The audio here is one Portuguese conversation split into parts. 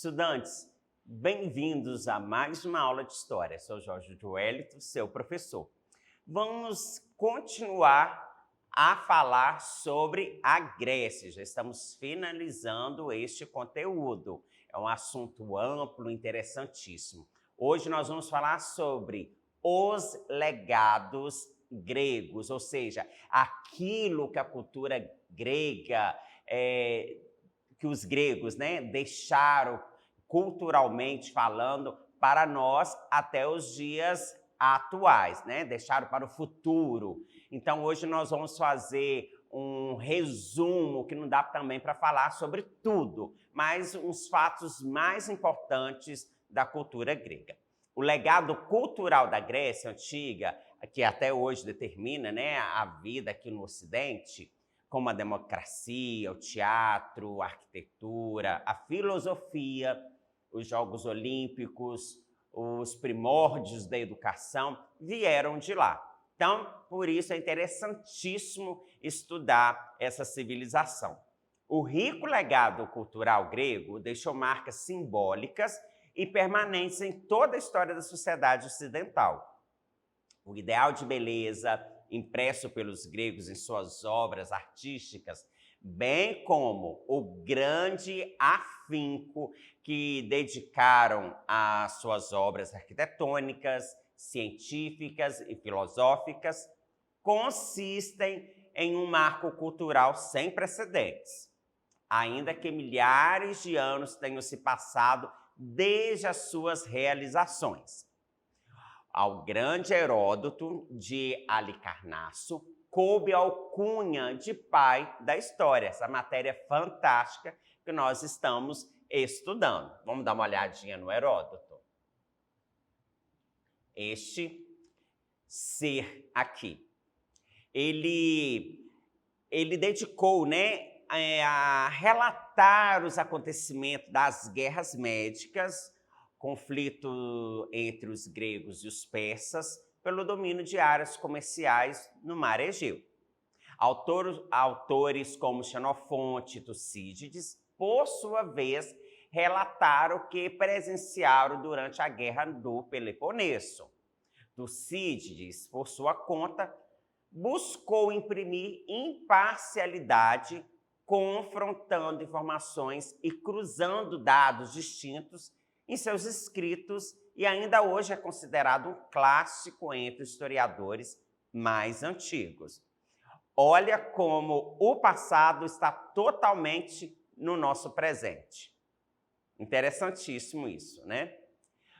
Estudantes, bem-vindos a mais uma aula de História. Sou Jorge Joelito, seu professor. Vamos continuar a falar sobre a Grécia. Já estamos finalizando este conteúdo. É um assunto amplo, interessantíssimo. Hoje nós vamos falar sobre os legados gregos, ou seja, aquilo que a cultura grega, que os gregos, deixaram culturalmente falando para nós até os dias atuais, deixaram para o futuro. Então hoje nós vamos fazer um resumo que não dá também para falar sobre tudo, mas uns fatos mais importantes da cultura grega. O legado cultural da Grécia Antiga, que até hoje determina a vida aqui no Ocidente, como a democracia, o teatro, a arquitetura, a filosofia, os Jogos Olímpicos, os primórdios da educação, vieram de lá. Então, por isso é interessantíssimo estudar essa civilização. O rico legado cultural grego deixou marcas simbólicas e permanentes em toda a história da sociedade ocidental. O ideal de beleza impresso pelos gregos em suas obras artísticas, bem como o grande afinco que dedicaram às suas obras arquitetônicas, científicas e filosóficas, consistem em um marco cultural sem precedentes. Ainda que milhares de anos tenham se passado desde as suas realizações. Ao grande Heródoto de Alicarnasso coube a alcunha de pai da história, essa matéria fantástica que nós estamos estudando. Vamos dar uma olhadinha no Heródoto. Este ser aqui, ele dedicou a relatar os acontecimentos das guerras médicas, conflito entre os gregos e os persas pelo domínio de áreas comerciais no mar Egeu. Autores como Xenofonte e Tucídides, por sua vez, relataram o que presenciaram durante a Guerra do Peloponeso. Tucídides, por sua conta, buscou imprimir imparcialidade, confrontando informações e cruzando dados distintos em seus escritos, e ainda hoje é considerado um clássico entre os historiadores mais antigos. Olha como o passado está totalmente no nosso presente. Interessantíssimo isso,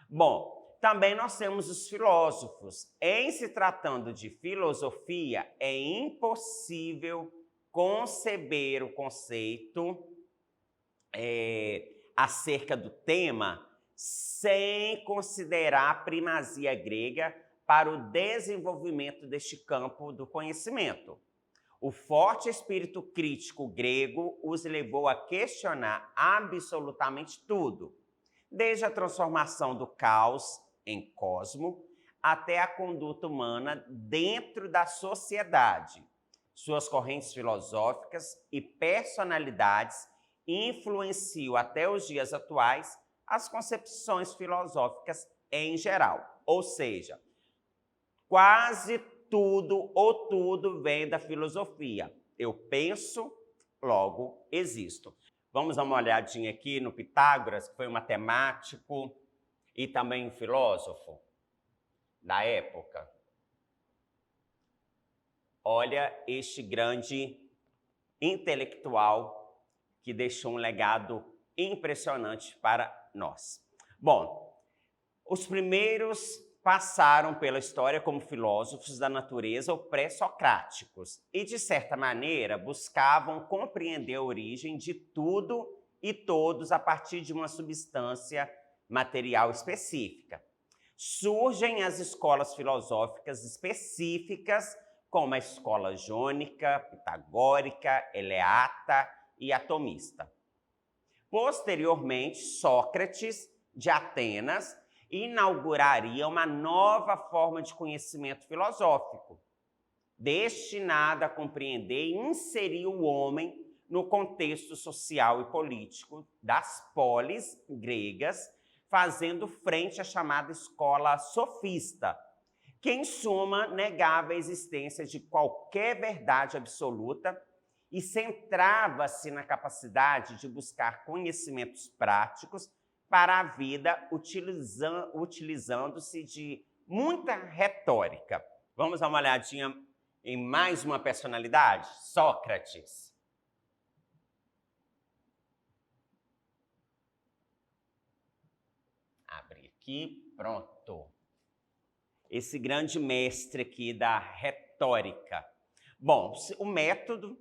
Bom, também nós temos os filósofos. Em se tratando de filosofia, é impossível conceber o conceito acerca do tema sem considerar a primazia grega para o desenvolvimento deste campo do conhecimento. O forte espírito crítico grego os levou a questionar absolutamente tudo, desde a transformação do caos em cosmo até a conduta humana dentro da sociedade. Suas correntes filosóficas e personalidades influenciam até os dias atuais as concepções filosóficas em geral. Ou seja, quase tudo ou tudo vem da filosofia. Eu penso, logo existo. Vamos dar uma olhadinha aqui no Pitágoras, que foi um matemático e também um filósofo da época. Olha este grande intelectual que deixou um legado impressionante para nós. Bom, os primeiros passaram pela história como filósofos da natureza ou pré-socráticos e, de certa maneira, buscavam compreender a origem de tudo e todos a partir de uma substância material específica. Surgem as escolas filosóficas específicas, como a escola jônica, pitagórica, eleata e atomista. Posteriormente, Sócrates, de Atenas, inauguraria uma nova forma de conhecimento filosófico, destinada a compreender e inserir o homem no contexto social e político das polis gregas, fazendo frente à chamada escola sofista, que, em suma, negava a existência de qualquer verdade absoluta e centrava-se na capacidade de buscar conhecimentos práticos para a vida, utilizando-se de muita retórica. Vamos dar uma olhadinha em mais uma personalidade? Sócrates. Abre aqui, pronto. Esse grande mestre aqui da retórica. Bom, o método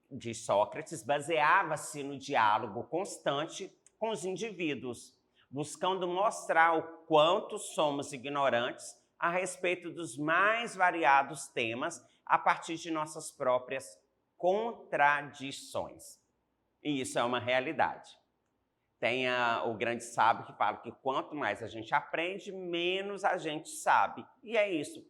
de Sócrates baseava-se no diálogo constante com os indivíduos, buscando mostrar o quanto somos ignorantes a respeito dos mais variados temas a partir de nossas próprias contradições. E isso é uma realidade. Tem o grande sábio que fala que quanto mais a gente aprende, menos a gente sabe. E é isso,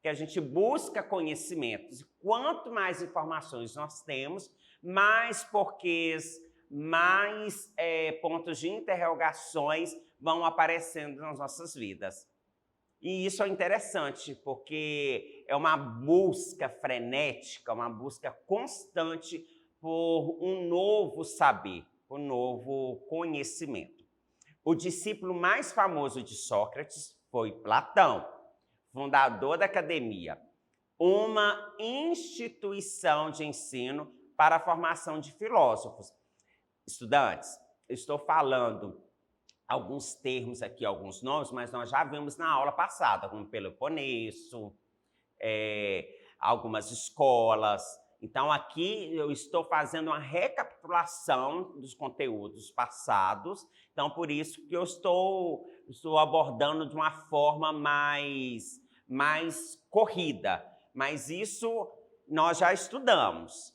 que a gente busca conhecimentos. E quanto mais informações nós temos, mais porquês, mais pontos de interrogações vão aparecendo nas nossas vidas. E isso é interessante, porque é uma busca frenética, uma busca constante por um novo saber, por um novo conhecimento. O discípulo mais famoso de Sócrates foi Platão, fundador da academia, uma instituição de ensino para a formação de filósofos. Estudantes, eu estou falando alguns termos aqui, alguns nomes, mas nós já vimos na aula passada, como Peloponeso, algumas escolas. Então, aqui eu estou fazendo uma recapitulação dos conteúdos passados, então por isso que eu estou abordando de uma forma mais corrida. Mas isso nós já estudamos,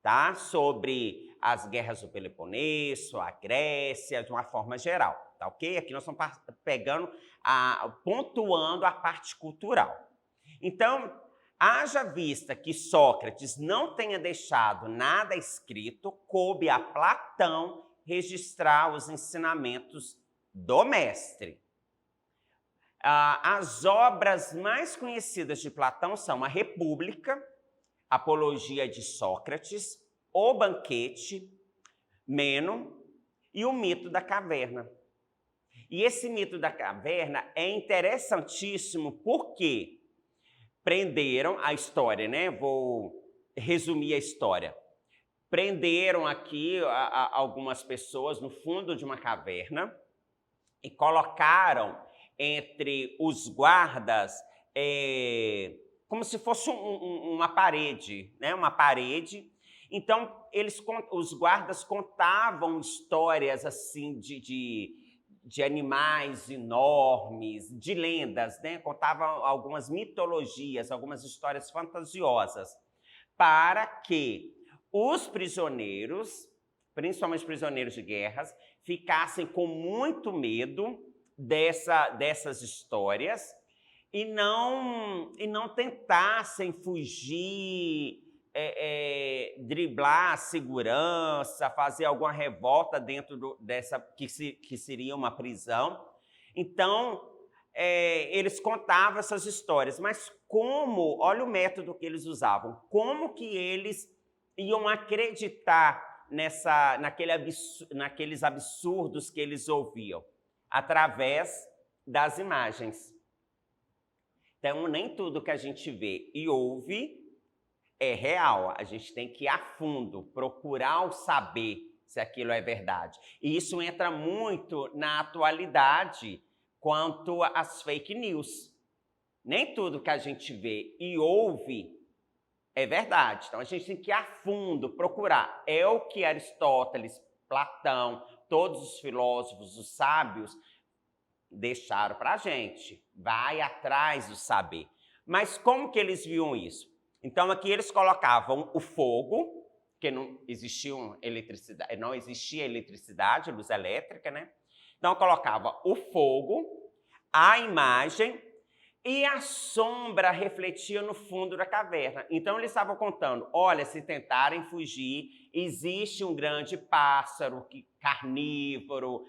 tá? Sobre as guerras do Peloponeso, a Grécia, de uma forma geral, tá ok? Aqui nós estamos pegando, pontuando a parte cultural. Então, haja vista que Sócrates não tenha deixado nada escrito, coube a Platão registrar os ensinamentos do mestre. As obras mais conhecidas de Platão são a República, Apologia de Sócrates, O Banquete, Meno e o Mito da Caverna. E esse mito da caverna é interessantíssimo porque prenderam a história, né? Vou resumir a história. Prenderam aqui algumas pessoas no fundo de uma caverna e colocaram entre os guardas como se fosse uma parede, né? Uma parede. Então, os guardas contavam histórias assim de animais enormes, de lendas, né? Contavam algumas mitologias, algumas histórias fantasiosas, para que os prisioneiros, principalmente prisioneiros de guerras, ficassem com muito medo dessas histórias e não tentassem fugir, driblar a segurança, fazer alguma revolta dentro dessa que seria uma prisão. Então, eles contavam essas histórias, mas olha o método que eles usavam, como que eles iam acreditar naqueles absurdos que eles ouviam? Através das imagens. Então, nem tudo que a gente vê e ouve é real. A gente tem que ir a fundo, procurar o saber se aquilo é verdade. E isso entra muito na atualidade quanto às fake news. Nem tudo que a gente vê e ouve é verdade. Então, a gente tem que ir a fundo, procurar. É o que Aristóteles, Platão, todos os filósofos, os sábios, deixaram para a gente. Vai atrás do saber. Mas como que eles viam isso? Então, aqui eles colocavam o fogo, porque não existia eletricidade, luz elétrica, né? Então, colocava o fogo, a imagem E a sombra refletia no fundo da caverna. Então, eles estavam contando, olha, se tentarem fugir, existe um grande pássaro carnívoro,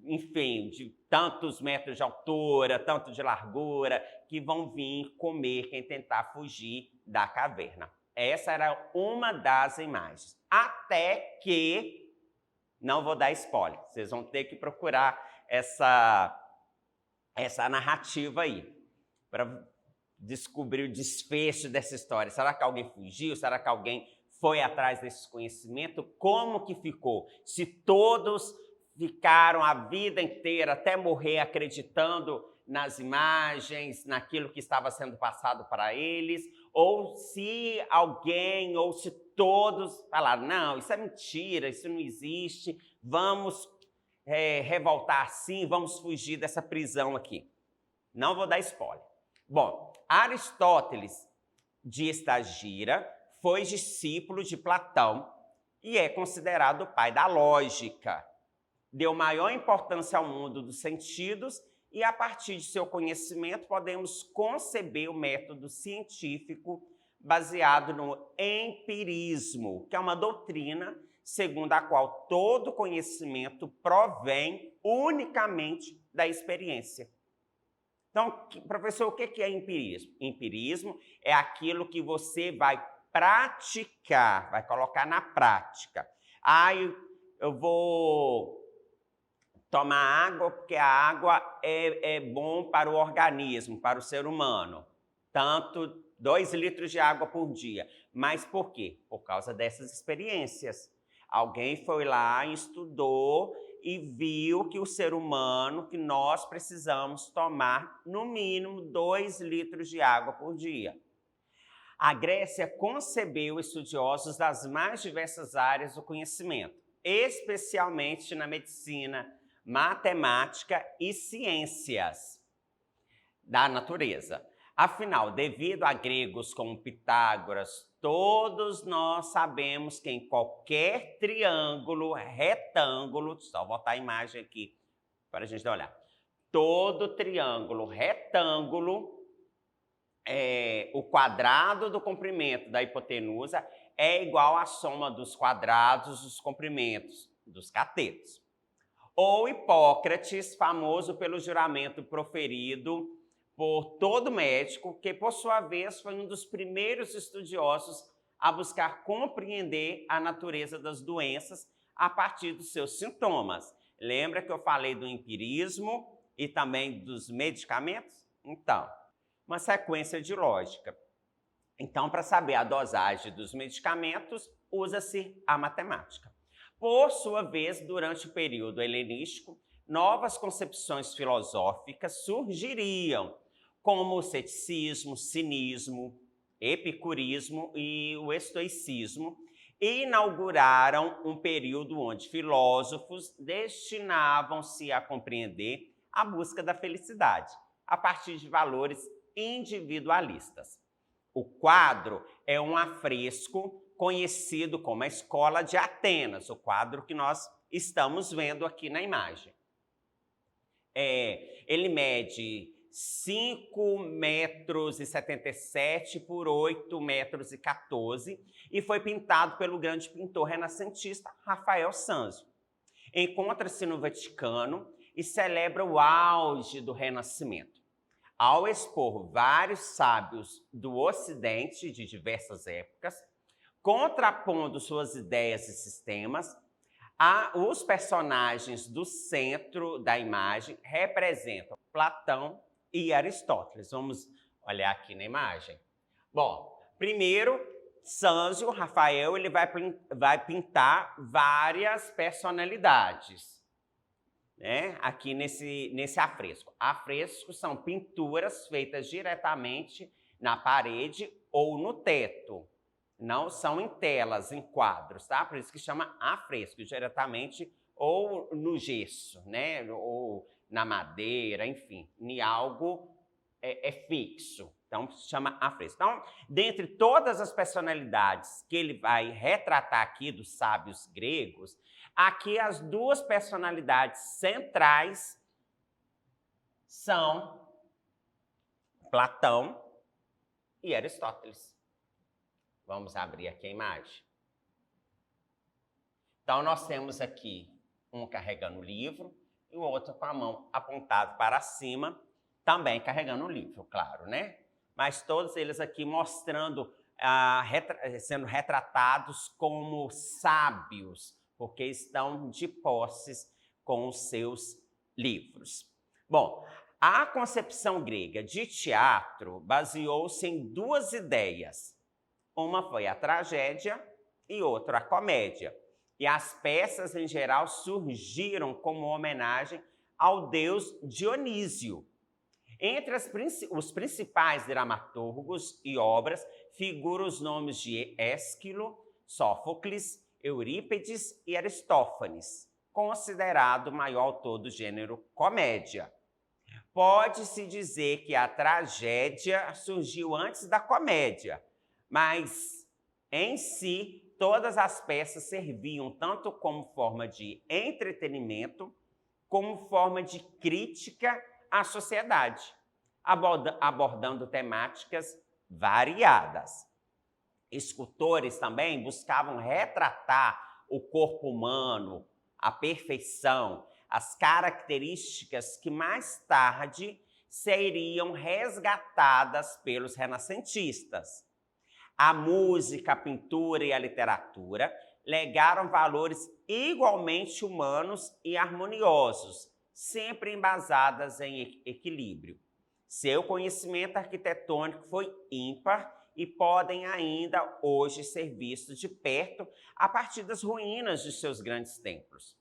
enfim, de tantos metros de altura, tanto de largura, que vão vir comer quem tentar fugir da caverna. Essa era uma das imagens. Até que, não vou dar spoiler, vocês vão ter que procurar essa narrativa aí, para descobrir o desfecho dessa história. Será que alguém fugiu? Será que alguém foi atrás desse conhecimento? Como que ficou? Se todos ficaram a vida inteira, até morrer, acreditando nas imagens, naquilo que estava sendo passado para eles, ou se alguém, ou se todos falaram, não, isso é mentira, isso não existe, vamos revoltar sim, vamos fugir dessa prisão aqui. Não vou dar spoiler. Bom, Aristóteles de Estagira foi discípulo de Platão e é considerado o pai da lógica. Deu maior importância ao mundo dos sentidos e, a partir de seu conhecimento, podemos conceber o método científico baseado no empirismo, que é uma doutrina segundo a qual todo conhecimento provém unicamente da experiência. Então, professor, o que é empirismo? Empirismo é aquilo que você vai praticar, vai colocar na prática. Eu vou tomar água porque a água é bom para o organismo, para o ser humano. Tanto 2 litros de água por dia. Mas por quê? Por causa dessas experiências. Alguém foi lá, estudou e viu que o ser humano, que nós precisamos tomar no mínimo 2 litros de água por dia. A Grécia concebeu estudiosos das mais diversas áreas do conhecimento, especialmente na medicina, matemática e ciências da natureza. Afinal, devido a gregos como Pitágoras, todos nós sabemos que em qualquer triângulo, retângulo, só botar a imagem aqui para a gente dar uma olhada. Todo triângulo, retângulo, o quadrado do comprimento da hipotenusa é igual à soma dos quadrados dos comprimentos dos catetos. Ou Hipócrates, famoso pelo juramento proferido por todo médico, que por sua vez foi um dos primeiros estudiosos a buscar compreender a natureza das doenças a partir dos seus sintomas. Lembra que eu falei do empirismo e também dos medicamentos? Então, uma sequência de lógica. Então, para saber a dosagem dos medicamentos, usa-se a matemática. Por sua vez, durante o período helenístico, novas concepções filosóficas surgiriam, como o ceticismo, cinismo, epicurismo e o estoicismo, e inauguraram um período onde filósofos destinavam-se a compreender a busca da felicidade, a partir de valores individualistas. O quadro é um afresco conhecido como a Escola de Atenas, o quadro que nós estamos vendo aqui na imagem. Ele mede 5,77 m por 8,14 m e foi pintado pelo grande pintor renascentista Rafael Sanzio. Encontra-se no Vaticano e celebra o auge do Renascimento. Ao expor vários sábios do Ocidente de diversas épocas, contrapondo suas ideias e sistemas, os personagens do centro da imagem representam Platão e Aristóteles. Vamos olhar aqui na imagem. Bom, primeiro, Sanzio, Rafael, ele vai pintar várias personalidades, né? Aqui nesse afresco. Afrescos são pinturas feitas diretamente na parede ou no teto. Não são em telas, em quadros, tá? Por isso que chama afresco, diretamente ou no gesso, né? Ou na madeira, enfim, em algo fixo. Então, se chama afresco. Então, dentre todas as personalidades que ele vai retratar aqui dos sábios gregos, aqui as 2 personalidades centrais são Platão e Aristóteles. Vamos abrir aqui a imagem. Então, nós temos aqui um carregando o livro e o outro com a mão apontada para cima, também carregando o livro, claro, né? Mas todos eles aqui mostrando, sendo retratados como sábios, porque estão de posses com os seus livros. Bom, a concepção grega de teatro baseou-se em duas ideias. Uma foi a tragédia e outra a comédia. E as peças, em geral, surgiram como homenagem ao deus Dionísio. Entre os principais dramaturgos e obras figuram os nomes de Ésquilo, Sófocles, Eurípides e Aristófanes, considerado o maior autor do gênero comédia. Pode-se dizer que a tragédia surgiu antes da comédia, mas, em si, todas as peças serviam tanto como forma de entretenimento, como forma de crítica à sociedade, abordando temáticas variadas. Escultores também buscavam retratar o corpo humano, a perfeição, as características que mais tarde seriam resgatadas pelos renascentistas. A música, a pintura e a literatura legaram valores igualmente humanos e harmoniosos, sempre embasadas em equilíbrio. Seu conhecimento arquitetônico foi ímpar e podem ainda hoje ser vistos de perto a partir das ruínas de seus grandes templos,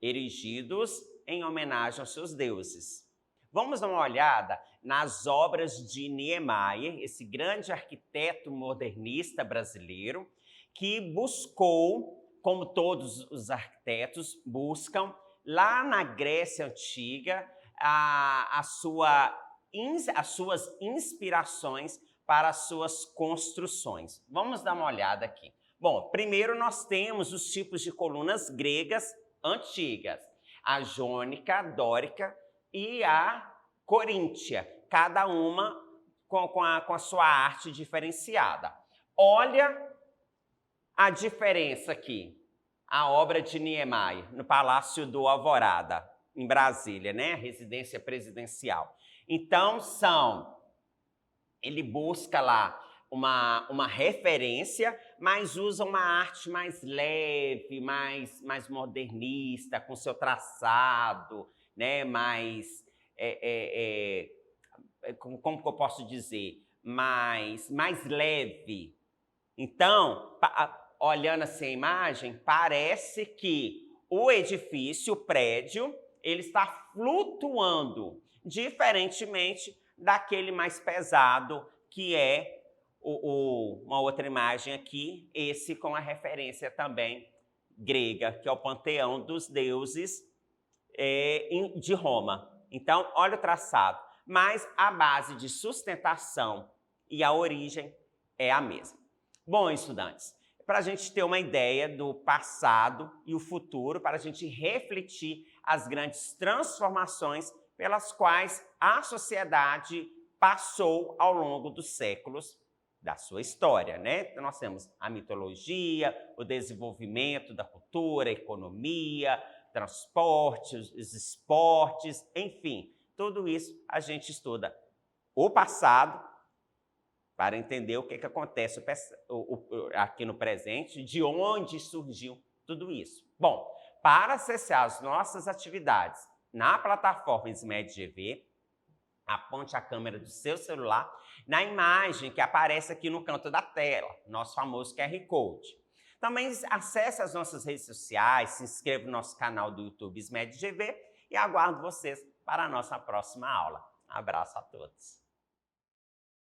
erigidos em homenagem aos seus deuses. Vamos dar uma olhada nas obras de Niemeyer, esse grande arquiteto modernista brasileiro, que buscou, como todos os arquitetos buscam, lá na Grécia Antiga, as suas inspirações para as suas construções. Vamos dar uma olhada aqui. Bom, primeiro nós temos os tipos de colunas gregas antigas, a jônica, a dórica e a coríntia, cada uma com a sua arte diferenciada. Olha a diferença aqui, a obra de Niemeyer, no Palácio do Alvorada, em Brasília, né? Residência presidencial. Então, ele busca lá uma referência, mas usa uma arte mais leve, mais modernista, com seu traçado, né? Mais, como que eu posso dizer? Mais leve. Então, olhando assim a imagem, parece que o edifício, o prédio, ele está flutuando, diferentemente daquele mais pesado, que é uma outra imagem aqui, esse com a referência também grega, que é o panteão dos deuses de Roma. Então, olha o traçado, mas a base de sustentação e a origem é a mesma. Bom, estudantes, para a gente ter uma ideia do passado e o futuro, para a gente refletir as grandes transformações pelas quais a sociedade passou ao longo dos séculos da sua história, né? Então, nós temos a mitologia, o desenvolvimento da cultura, a economia, transporte, os esportes, enfim, tudo isso a gente estuda o passado para entender o que acontece aqui no presente, de onde surgiu tudo isso. Bom, para acessar as nossas atividades na plataforma SMED-GV, aponte a câmera do seu celular na imagem que aparece aqui no canto da tela, nosso famoso QR Code. Também acesse as nossas redes sociais, se inscreva no nosso canal do YouTube SMED-GV e aguardo vocês para a nossa próxima aula. Abraço a todos.